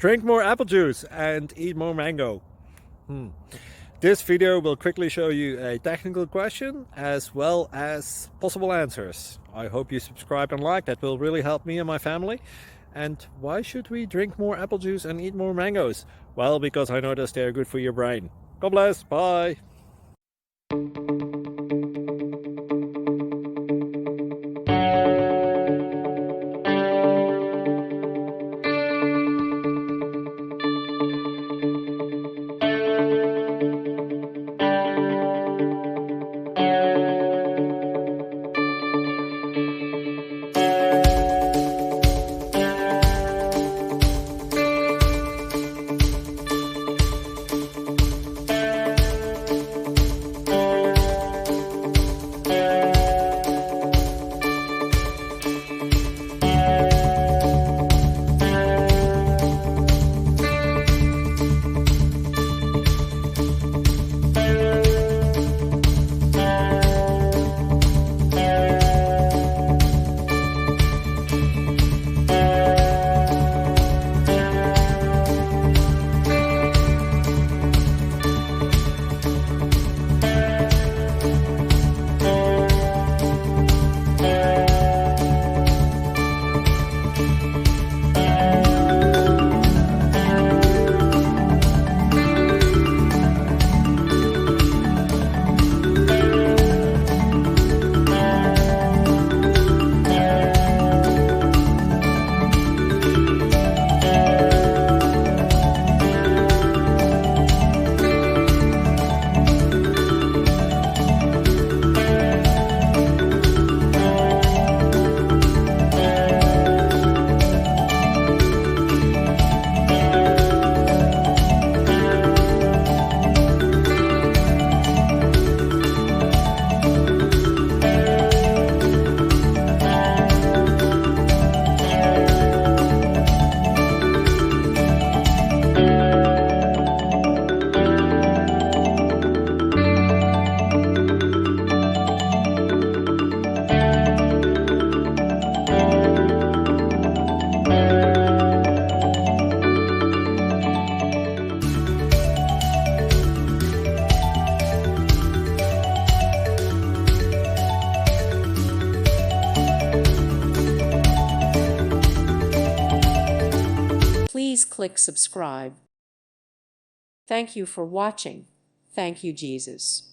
Drink more apple juice and eat more mango. This video will quickly show you a technical question as well as possible answers. I hope you subscribe and like, that will really help me and my family. And why should we drink more apple juice and eat more mangoes? Well, because I noticed they're good for your brain. God bless, bye! Please click subscribe. Thank you for watching. Thank you, Jesus.